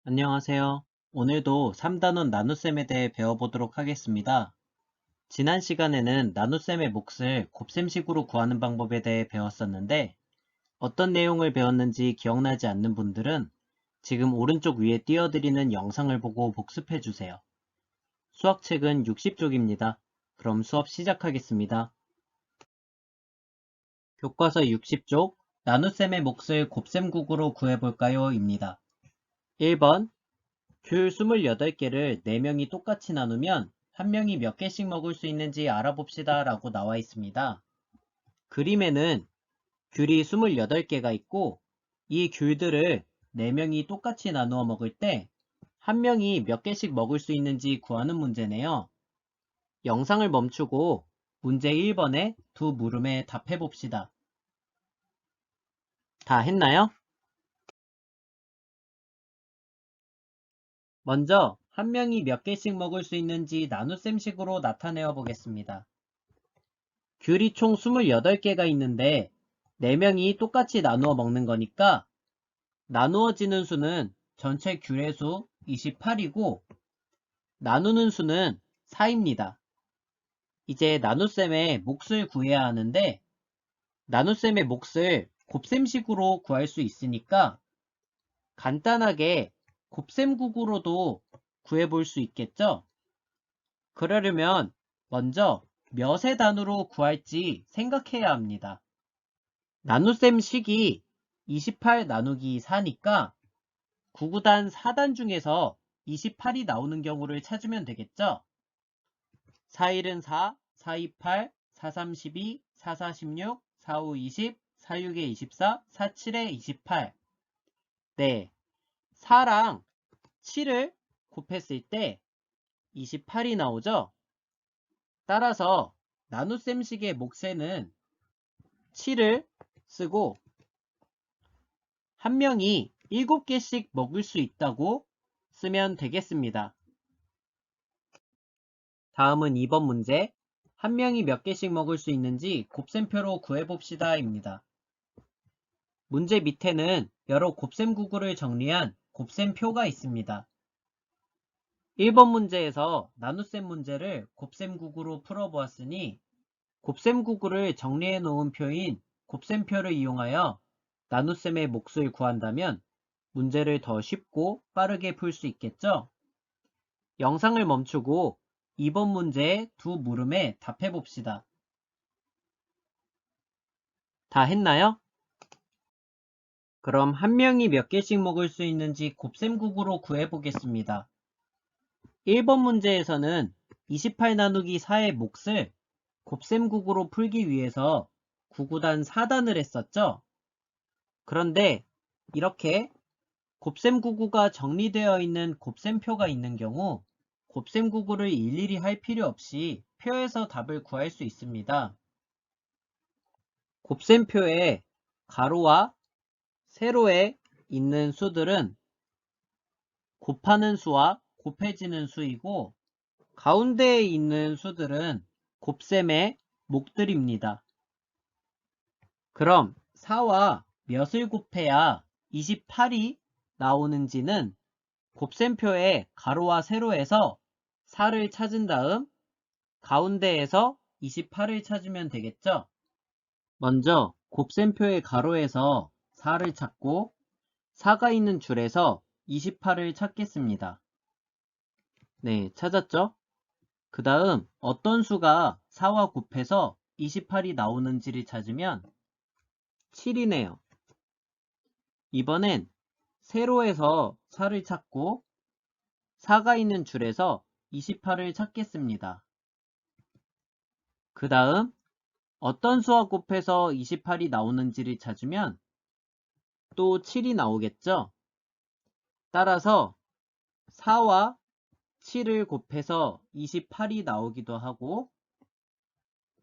안녕하세요. 오늘도 3단원 나눗셈에 대해 배워보도록 하겠습니다. 지난 시간에는 나눗셈의 몫을 곱셈식으로 구하는 방법에 대해 배웠었는데 어떤 내용을 배웠는지 기억나지 않는 분들은 지금 오른쪽 위에 띄워드리는 영상을 보고 복습해주세요. 수학책은 60쪽입니다. 그럼 수업 시작하겠습니다. 교과서 60쪽 나눗셈의 몫을 곱셈국으로 구해볼까요? 입니다. 1번 귤 28개를 4명이 똑같이 나누면 한 명이 몇 개씩 먹을 수 있는지 알아봅시다 라고 나와 있습니다. 그림에는 귤이 28개가 있고 이 귤들을 4명이 똑같이 나누어 먹을 때 한 명이 몇 개씩 먹을 수 있는지 구하는 문제네요. 영상을 멈추고 문제 1번에 두 물음에 답해 봅시다. 다 했나요? 먼저 한 명이 몇 개씩 먹을 수 있는지 나눗셈식으로 나타내어 보겠습니다. 귤이 총 28개가 있는데 4명이 똑같이 나누어 먹는 거니까 나누어지는 수는 전체 귤의 수 28이고 나누는 수는 4입니다. 이제 나눗셈의 몫을 구해야 하는데 나눗셈의 몫을 곱셈식으로 구할 수 있으니까 간단하게 곱셈국으로도 구해볼 수 있겠죠? 그러려면 먼저 몇의 단으로 구할지 생각해야 합니다. 나눗셈 식이 28 나누기 4니까 9구단 4단 중에서 28이 나오는 경우를 찾으면 되겠죠? 4일은 4, 4, 2, 8, 4, 3, 12, 4, 4, 16, 4, 5, 20, 4, 6에 24, 4, 7에 28. 네, 4랑 7을 곱했을 때 28이 나오죠? 따라서 나눗셈식의 몫에는 7을 쓰고 한 명이 7개씩 먹을 수 있다고 쓰면 되겠습니다. 다음은 2번 문제. 한 명이 몇 개씩 먹을 수 있는지 곱셈표로 구해봅시다 입니다. 문제 밑에는 여러 곱셈구구를 정리한 곱셈표가 있습니다. 1번 문제에서 나눗셈 문제를 곱셈구구로 풀어보았으니 곱셈구구를 정리해 놓은 표인 곱셈표를 이용하여 나눗셈의 몫을 구한다면 문제를 더 쉽고 빠르게 풀 수 있겠죠? 영상을 멈추고 2번 문제의 두 물음에 답해 봅시다. 다 했나요? 그럼 한 명이 몇 개씩 먹을 수 있는지 곱셈국으로 구해 보겠습니다. 1번 문제에서는 28 나누기 4의 몫을 곱셈국으로 풀기 위해서 9구단 4단을 했었죠? 그런데 이렇게 곱셈구구가 정리되어 있는 곱셈표가 있는 경우 곱셈구구를 일일이 할 필요 없이 표에서 답을 구할 수 있습니다. 곱셈표에 가로와 세로에 있는 수들은 곱하는 수와 곱해지는 수이고 가운데에 있는 수들은 곱셈의 목들입니다. 그럼 4와 몇을 곱해야 28이 나오는지는 곱셈표의 가로와 세로에서 4를 찾은 다음 가운데에서 28을 찾으면 되겠죠? 먼저 곱셈표의 가로에서 4를 찾고 4가 있는 줄에서 28을 찾겠습니다. 네, 찾았죠? 그 다음 어떤 수가 4와 곱해서 28이 나오는지를 찾으면 7이네요. 이번엔 세로에서 4를 찾고 4가 있는 줄에서 28을 찾겠습니다. 그 다음 어떤 수와 곱해서 28이 나오는지를 찾으면 또 7이 나오겠죠? 따라서 4와 7을 곱해서 28이 나오기도 하고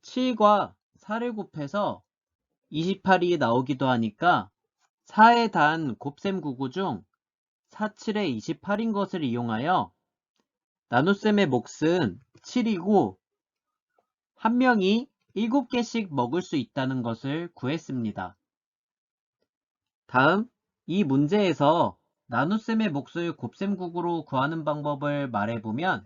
7과 4를 곱해서 28이 나오기도 하니까 4에 단 곱셈구구 중 4, 7에 28인 것을 이용하여 나눗셈의 몫은 7이고 한 명이 7개씩 먹을 수 있다는 것을 구했습니다. 다음 이 문제에서 나눗셈의 몫을 곱셈국으로 구하는 방법을 말해보면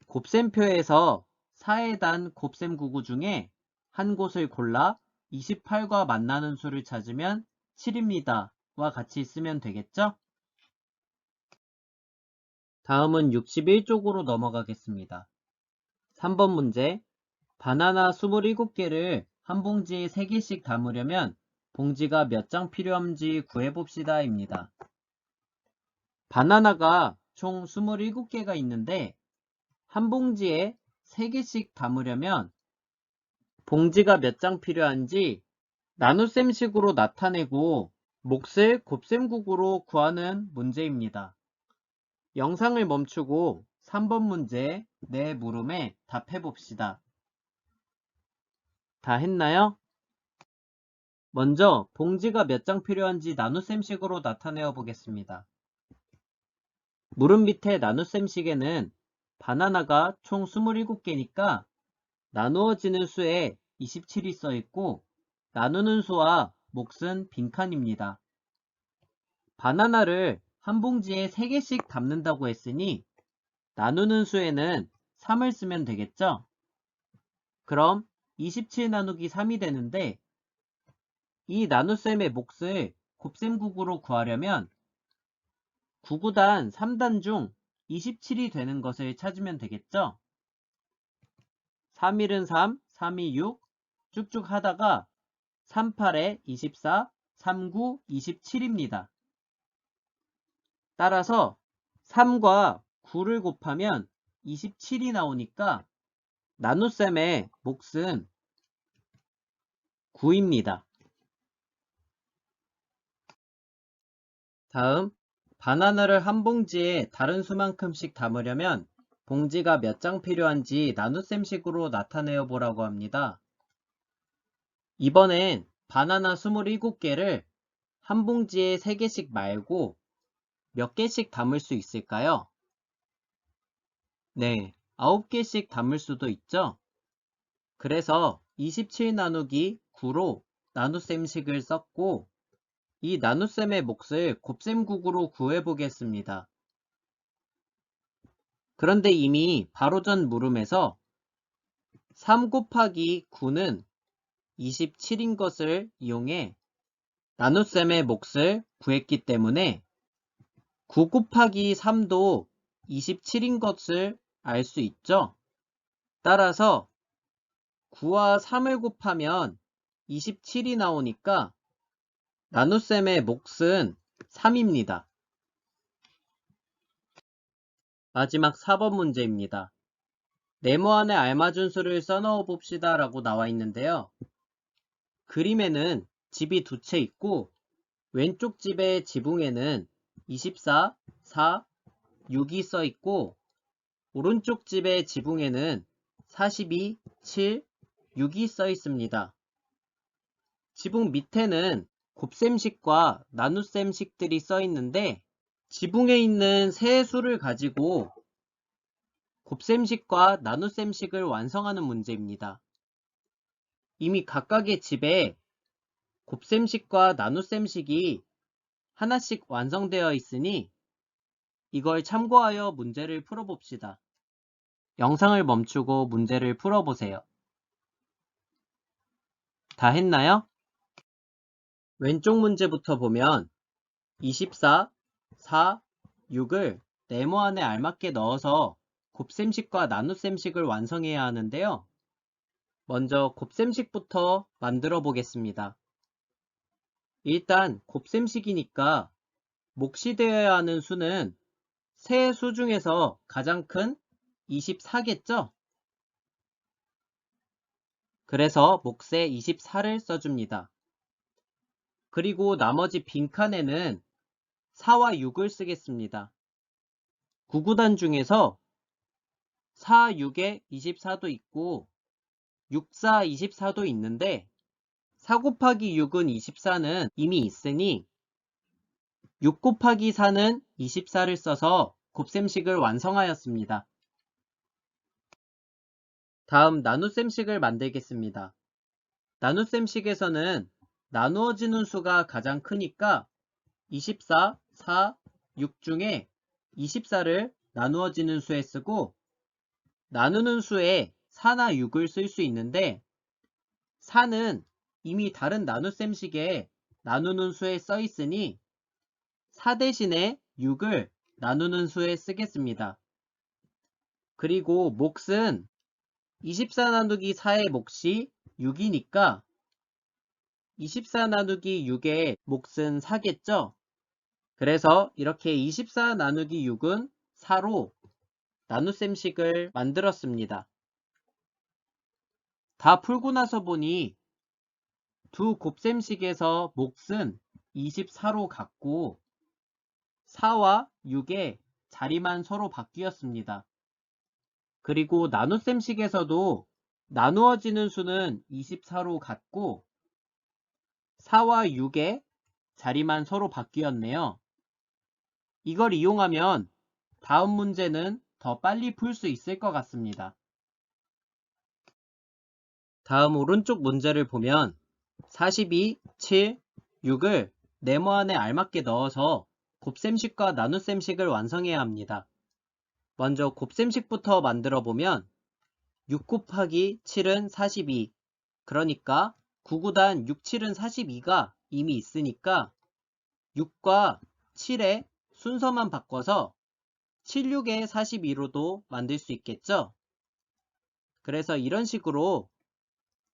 곱셈표에서 4에 단 곱셈구구 중에 한 곳을 골라 28과 만나는 수를 찾으면 7입니다. 와 같이 쓰면 되겠죠? 다음은 61쪽으로 넘어가겠습니다. 3번 문제. 바나나 27개를 한 봉지에 3개씩 담으려면 봉지가 몇 장 필요한지 구해봅시다 입니다. 바나나가 총 27개가 있는데 한 봉지에 3개씩 담으려면 봉지가 몇 장 필요한지 나눗셈식으로 나타내고 몫을 곱셈국으로 구하는 문제입니다. 영상을 멈추고 3번 문제 내 물음에 답해봅시다. 다 했나요? 먼저 봉지가 몇 장 필요한지 나눗셈식으로 나타내어 보겠습니다. 물음 밑에 나눗셈식에는 바나나가 총 27개니까 나누어지는 수에 27이 써있고 나누는 수와 몫은 빈칸입니다. 바나나를 한 봉지에 3개씩 담는다고 했으니 나누는 수에는 3을 쓰면 되겠죠? 그럼 27 나누기 3이 되는데 이 나눗셈의 몫을 곱셈국으로 구하려면 9구단 3단 중 27이 되는 것을 찾으면 되겠죠? 3일은 3, 3이 6 쭉쭉 하다가 38에 24, 39, 27입니다. 따라서 3과 9를 곱하면 27이 나오니까 나눗셈의 몫은 9입니다. 다음, 바나나를 한 봉지에 다른 수만큼씩 담으려면 봉지가 몇 장 필요한지 나눗셈식으로 나타내어 보라고 합니다. 이번엔 바나나 27개를 한 봉지에 3개씩 말고 몇 개씩 담을 수 있을까요? 네, 9개씩 담을 수도 있죠? 그래서 27 나누기 9로 나눗셈식을 썼고 이 나눗셈의 몫을 곱셈국으로 구해보겠습니다. 그런데 이미 바로 전 물음에서 3 곱하기 9는 27인 것을 이용해 나눗셈의 몫을 구했기 때문에 9 곱하기 3도 27인 것을 알 수 있죠. 따라서 9와 3을 곱하면 27이 나오니까 나눗셈의 몫은 3입니다. 마지막 4번 문제입니다. 네모 안에 알맞은 수를 써넣어 봅시다 라고 나와 있는데요. 그림에는 집이 두 채 있고 왼쪽 집의 지붕에는 24, 4, 6이 써 있고 오른쪽 집의 지붕에는 42, 7, 6이 써 있습니다. 지붕 밑에는 곱셈식과 나눗셈식들이 써 있는데 지붕에 있는 세 수를 가지고 곱셈식과 나눗셈식을 완성하는 문제입니다. 이미 각각의 집에 곱셈식과 나눗셈식이 하나씩 완성되어 있으니 이걸 참고하여 문제를 풀어봅시다. 영상을 멈추고 문제를 풀어보세요. 다 했나요? 왼쪽 문제부터 보면 24, 4, 6을 네모 안에 알맞게 넣어서 곱셈식과 나눗셈식을 완성해야 하는데요. 먼저 곱셈식부터 만들어 보겠습니다. 일단 곱셈식이니까 몫이 되어야 하는 수는 세 수 중에서 가장 큰 24겠죠? 그래서 몫에 24를 써줍니다. 그리고 나머지 빈칸에는 4와 6을 쓰겠습니다. 9구단 중에서 4, 6에 24도 있고 6, 4, 24도 있는데 4 곱하기 6은 24는 이미 있으니 6 곱하기 4는 24를 써서 곱셈식을 완성하였습니다. 다음 나눗셈식을 만들겠습니다. 나눗셈식에서는 나누어지는 수가 가장 크니까 24, 4, 6 중에 24를 나누어지는 수에 쓰고 나누는 수에 4나 6을 쓸 수 있는데 4는 이미 다른 나눗셈식에 나누는 수에 써 있으니 4 대신에 6을 나누는 수에 쓰겠습니다. 그리고 몫은 24 나누기 4의 몫이 6이니까 24 나누기 6의 몫은 4겠죠? 그래서 이렇게 24 나누기 6은 4로 나눗셈식을 만들었습니다. 다 풀고 나서 보니 두 곱셈식에서 몫은 24로 같고 4와 6의 자리만 서로 바뀌었습니다. 그리고 나눗셈식에서도 나누어지는 수는 24로 같고 4와 6의 자리만 서로 바뀌었네요. 이걸 이용하면 다음 문제는 더 빨리 풀 수 있을 것 같습니다. 다음 오른쪽 문제를 보면 42, 7, 6을 네모 안에 알맞게 넣어서 곱셈식과 나눗셈식을 완성해야 합니다. 먼저 곱셈식부터 만들어 보면 6 곱하기 7은 42, 그러니까 9구단 6, 7은 42가 이미 있으니까 6과 7의 순서만 바꿔서 7, 6의 42로도 만들 수 있겠죠? 그래서 이런 식으로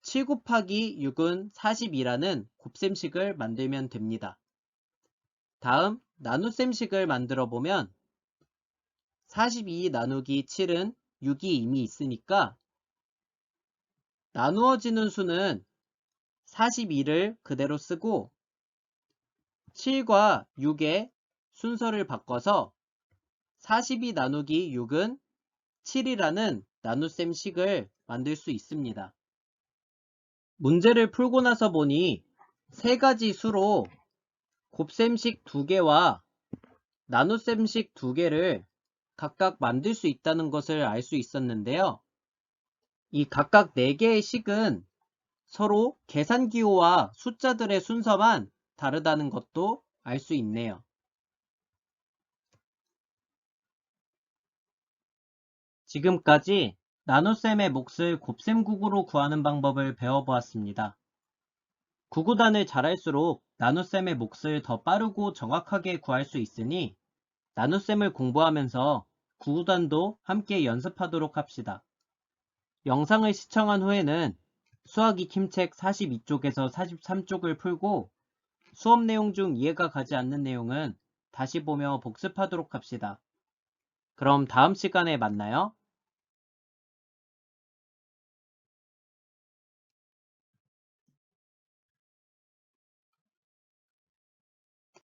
7 곱하기 6은 42라는 곱셈식을 만들면 됩니다. 다음 나눗셈식을 만들어 보면 42 나누기 7은 6이 이미 있으니까 나누어지는 수는 42를 그대로 쓰고 7과 6의 순서를 바꿔서 42 나누기 6은 7이라는 나눗셈식을 만들 수 있습니다. 문제를 풀고 나서 보니 세 가지 수로 곱셈식 2개와 나눗셈식 2개를 각각 만들 수 있다는 것을 알 수 있었는데요. 이 각각 4개의 식은 서로 계산기호와 숫자들의 순서만 다르다는 것도 알 수 있네요. 지금까지 나눗셈의 몫을 곱셈국으로 구하는 방법을 배워보았습니다. 구구단을 잘할수록 나눗셈의 몫을 더 빠르고 정확하게 구할 수 있으니 나눗셈을 공부하면서 구구단도 함께 연습하도록 합시다. 영상을 시청한 후에는 수학 익힘책 42쪽에서 43쪽을 풀고 수업 내용 중 이해가 가지 않는 내용은 다시 보며 복습하도록 합시다. 그럼 다음 시간에 만나요.